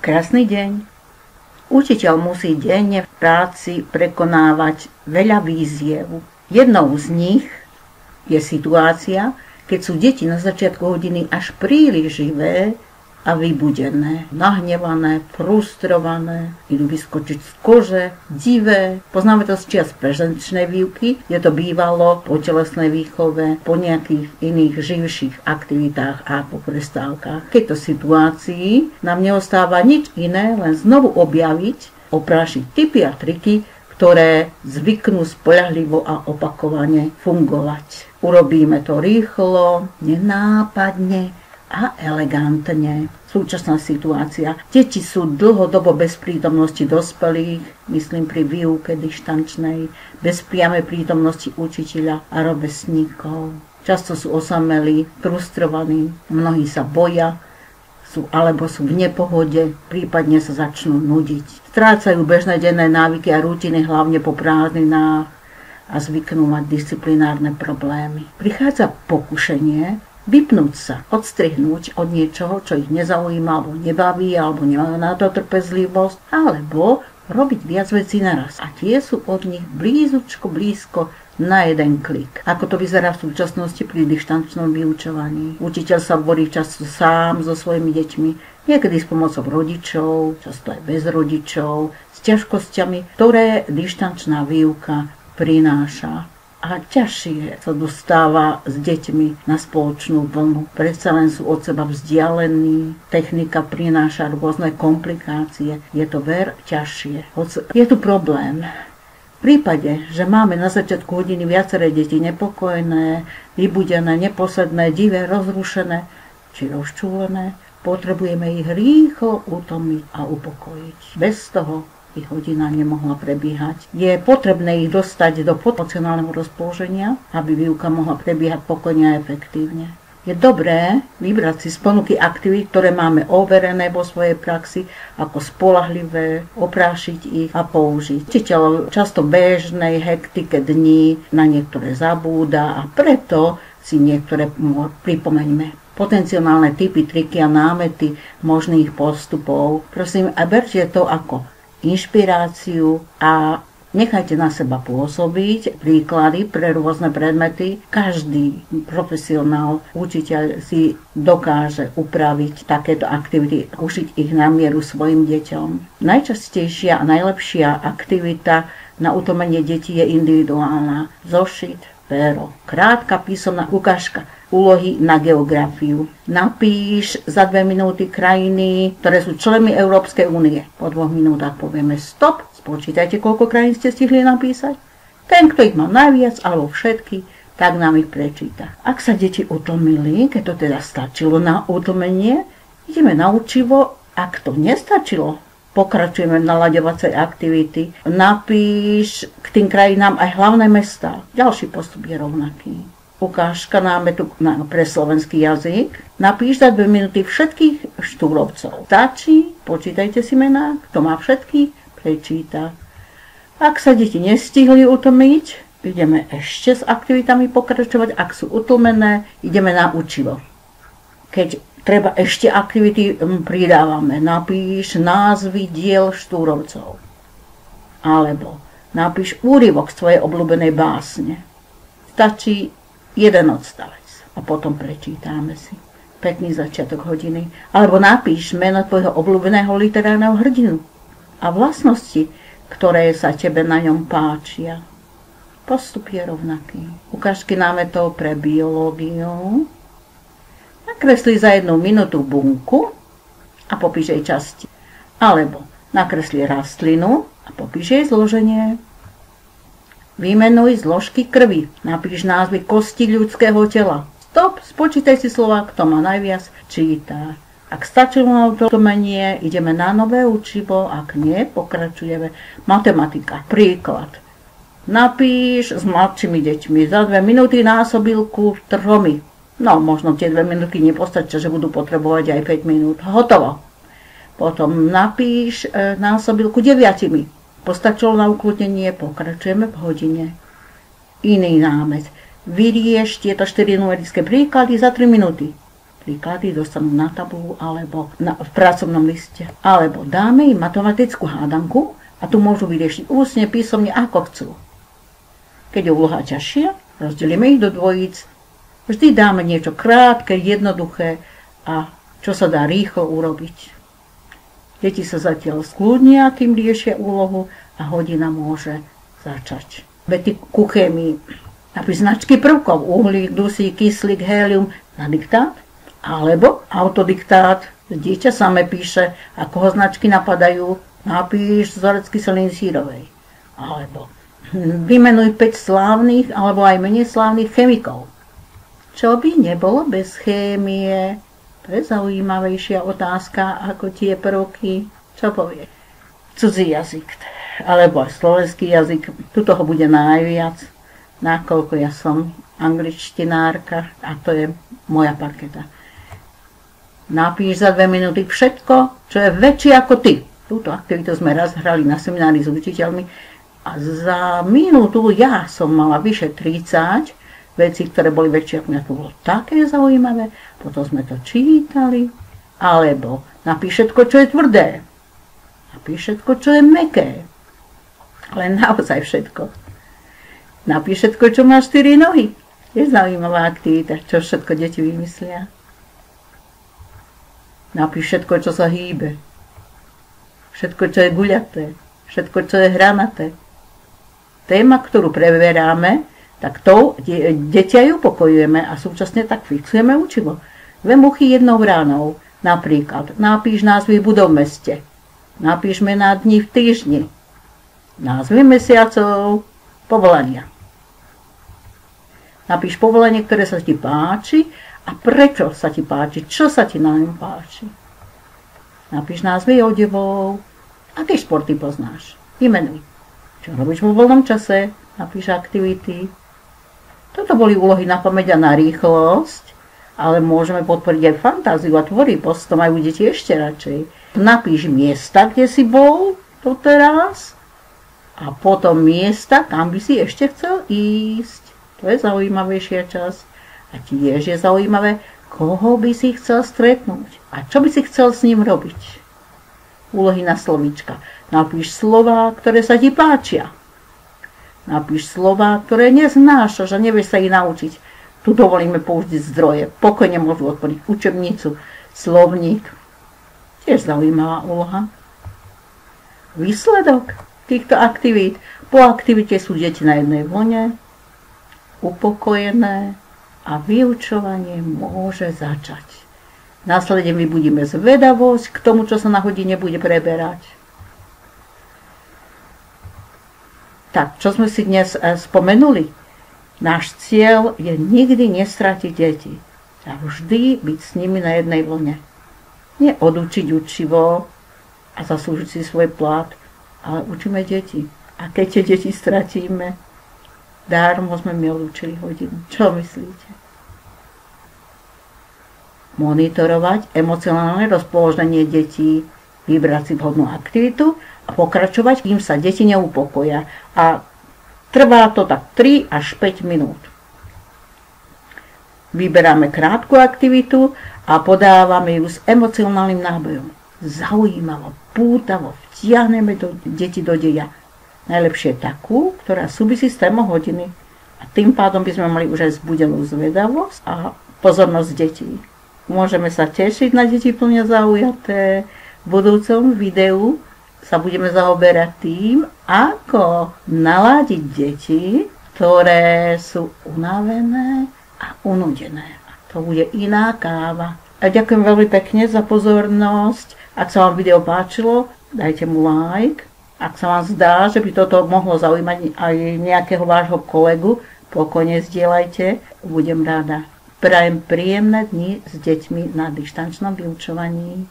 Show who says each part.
Speaker 1: Krásny deň. Učiteľ musí denne v práci prekonávať veľa výziev. Jednou z nich je situácia, keď sú deti na začiatku hodiny až príliš živé a vybudené, nahnevané, frustrované, idú vyskočiť z kože, divé. Poznáme to z čias prezenčnej výuky, kde to bývalo po telesnej výchove, po nejakých iných živších aktivitách a po prestávkach. V tejto situácii nám neostáva nič iné, len znovu objaviť, oprášiť tipy a triky, ktoré zvyknú spoľahlivo a opakovane fungovať. Urobíme to rýchlo, nenápadne a elegantne. Súčasná situácia. Deti sú dlhodobo bez prítomnosti dospelých, myslím pri výuke dištančnej, bez priamej prítomnosti učiteľa a rovesníkov. Často sú osamelí, frustrovaní, mnohí sa boja, alebo sú v nepohode, prípadne sa začnú nudiť. Strácajú bežné denné návyky a rutiny, hlavne po prázdninách a zvyknú mať disciplinárne problémy. Prichádza pokušenie vypnúť sa, odstrihnúť od niečoho, čo ich nezaujíma, alebo nebaví, alebo nemajú na to trpezlivosť, alebo robiť viac vecí naraz. A tie sú od nich blízko na jeden klik. Ako to vyzerá v súčasnosti pri dištančnom vyučovaní. Učiteľ sa borí často sám so svojimi deťmi, niekedy s pomocou rodičov, často aj bez rodičov, s ťažkosťami, ktoré dištančná výuka prináša. A ťažšie sa dostáva s deťmi na spoločnú vlnu. Predsa len sú od seba vzdialení, technika prináša rôzne komplikácie, je to ťažšie. Je tu problém. V prípade, že máme na začiatku hodiny viaceré deti nepokojné, vybudené, neposedné, divé, rozrušené či rozčúlené, potrebujeme ich rýchlo utomiť a upokojiť. Bez toho ich hodina nemohla prebiehať. Je potrebné ich dostať do emocionálneho rozpoloženia, aby výuka mohla prebiehať pokojne a efektívne. Je dobré vybrať si z ponuky aktivít, ktoré máme overené vo svojej praxi, ako spoľahlivé, oprášiť ich a použiť. Učiteľ často bežnej hektike dní na niektoré zabúda a preto si niektoré pripomeňme. Potenciálne tipy, triky a námety možných postupov. Prosím, a berte to ako inšpiráciu a nechajte na seba pôsobiť príklady pre rôzne predmety. Každý profesionál, učiteľ si dokáže upraviť takéto aktivity, ušiť ich na mieru svojim deťom. Najčastejšia a najlepšia aktivita na utlmenie detí je individuálna. Zošit, péro, krátka písomná ukážka, úlohy na geografiu. Napíš za 2 minúty krajiny, ktoré sú členmi Európskej únie. Po 2 minútach povieme stop, spočítajte, koľko krajín ste stihli napísať. Ten, kto ich má najviac, alebo všetky, tak nám ich prečíta. Ak sa deti utlmili, keď to teda stačilo na utlmenie, ideme na učivo. Ak to nestačilo, pokračujeme v naľaďovacej aktivity. Napíš k tým krajinám aj hlavné mestá. Ďalší postup je rovnaký. Ukážka námetu pre slovenský jazyk. Napíš za 2 minúty všetkých štúrovcov. Stačí, počítajte si mená, kto má všetkých, prečíta. Ak sa deti nestihli utlmiť, ideme ešte s aktivitami pokračovať. Ak sú utlmené, ideme na učivo. Keď treba ešte aktivity, pridávame. Napíš názvy diel štúrovcov. Alebo napíš úryvok z tvojej obľúbenej básne. Stačí jeden odstavec a potom prečítame si. Pekný začiatok hodiny. Alebo napíš meno tvojho obľúbeného literárneho hrdinu a vlastnosti, ktoré sa tebe na ňom páčia. Postup je rovnaký. Ukážky námetov pre biológiu. Nakresli za 1 minútu bunku a popíš jej časti. Alebo nakresli rastlinu a popíš jej zloženie. Vymenuj zložky krvi. Napíš názvy kosti ľudského tela. Stop, spočítaj si slova, kto má najviac, číta. Ak stačilo na utlmenie, ideme na nové učivo, ak nie, pokračujeme. Matematika. Príklad. Napíš s mladšími deťmi za 2 minúty násobilku 3. No, možno tie 2 minúty nepostačia, že budú potrebovať aj 5 minút. Hotovo. Potom napíš násobilku 9. Postačilo na ukludnenie, pokračujeme v hodine. Iný námet. Vyrieš tieto 4 numerické príklady za 3 minúty. príklady dostanú na tabuľu alebo v pracovnom liste. Alebo dáme im matematickú hádanku a tu môžu vyriešiť ústne, písomne, ako chcú. Keď je úloha ťažšia, rozdelíme ich do dvojíc. Vždy dáme niečo krátke, jednoduché a čo sa dá rýchlo urobiť. Deti sa zatiaľ skľudnia, kým riešia úlohu a hodina môže začať. Vety ku chémii. Napríklad značky prvkov, uhlík, dusík, kyslík, hélium na diktát, alebo autodiktát. Dieťa samé píše, ako ho značky napadajú, napíš vzorec kyseliny sírovej. Alebo vymenuj 5 slávnych alebo aj menej slávnych chemikov. Čo by nebolo bez chémie? To je zaujímavejšia otázka ako tie prvky. Čo povie? Cudzí jazyk, alebo aj slovenský jazyk. Tu toho bude najviac, nakoľko ja som angličtinárka a to je moja parketa. Napíš za 2 minúty všetko, čo je väčšie ako ty. Túto aktivitu sme raz hrali na seminári s učiteľmi a za minútu ja som mala vyše 30 veci, ktoré boli väčšie ako mňa. To bolo také zaujímavé. Potom sme to čítali. Alebo napíš všetko, čo je tvrdé. Napíš všetko, čo je mäkké. Ale naozaj všetko. Napíš všetko, čo má 4 nohy. Je zaujímavá aktivita, čo všetko deti vymyslia. Napíš všetko, čo sa hýbe. Všetko, čo je guľaté. Všetko, čo je hranaté. Téma, ktorú preberáme, tak to deti aj upokojujeme a súčasne tak fixujeme učivo. 2 muchy jednou ránou. Napríklad napíš názvy budov v meste. Napíš mená dní v týždni. Názvy mesiacov, povolania. Napíš povolanie, ktoré sa ti páči a prečo sa ti páči, čo sa ti na ňom páči. Napíš názvy odevov, aké športy poznáš. Vymenuj. Čo robíš vo voľnom čase, napíš aktivity. Toto boli úlohy na pamäť a na rýchlosť, ale môžeme podporiť aj fantáziu a tvorivosť, to majú deti ešte radšej. Napíš miesta, kde si bol doteraz a potom miesta, kam by si ešte chcel ísť. To je zaujímavejšia časť. A tiež je zaujímavé, koho by si chcel stretnúť a čo by si chcel s ním robiť. Úlohy na slovíčka. Napíš slová, ktoré sa ti páčia. Napíš slová, ktoré neznášaš a nevieš sa ich naučiť. Tu dovolíme použiť zdroje. Pokojne môžu otvoriť učebnicu, slovník. Tiež zaujímavá úloha. Výsledok týchto aktivít. Po aktivite sú deti na jednej vlne, upokojené a vyučovanie môže začať. Následne vybudíme zvedavosť k tomu, čo sa na hodine bude preberať. Tak, čo sme si dnes spomenuli? Náš cieľ je nikdy nestratiť deti a vždy byť s nimi na jednej vlne. Nie odučiť učivo a zaslúžiť si svoj plat, ale učíme deti. A keď tie deti stratíme, dármo sme my odúčili hodinu. Čo myslíte? Monitorovať emocionálne rozpoloženie detí, vybrať si vhodnú aktivitu a pokračovať, kým sa deti neupokoja. A trvá to tak 3 až 5 minút. Vyberáme krátku aktivitu a podávame ju s emocionálnym nábojom. Zaujímavo, pútavo, vtiahneme deti do deja. Najlepšie takú, ktorá súvisí s témou hodiny. A tým pádom by sme mali už aj zbudenú zvedavosť a pozornosť detí. Môžeme sa tešiť na deti plne zaujaté. V budúcom videu sa budeme zaoberať tým, ako naladiť deti, ktoré sú unavené a unudené. A to bude iná káva. A ďakujem veľmi pekne za pozornosť. Ak sa vám video páčilo, dajte mu like. Ak sa vám zdá, že by toto mohlo zaujímať aj nejakého vášho kolegu, pokojne zdieľajte. Budem rada. Prajem príjemné dni s deťmi na dištančnom vyučovaní.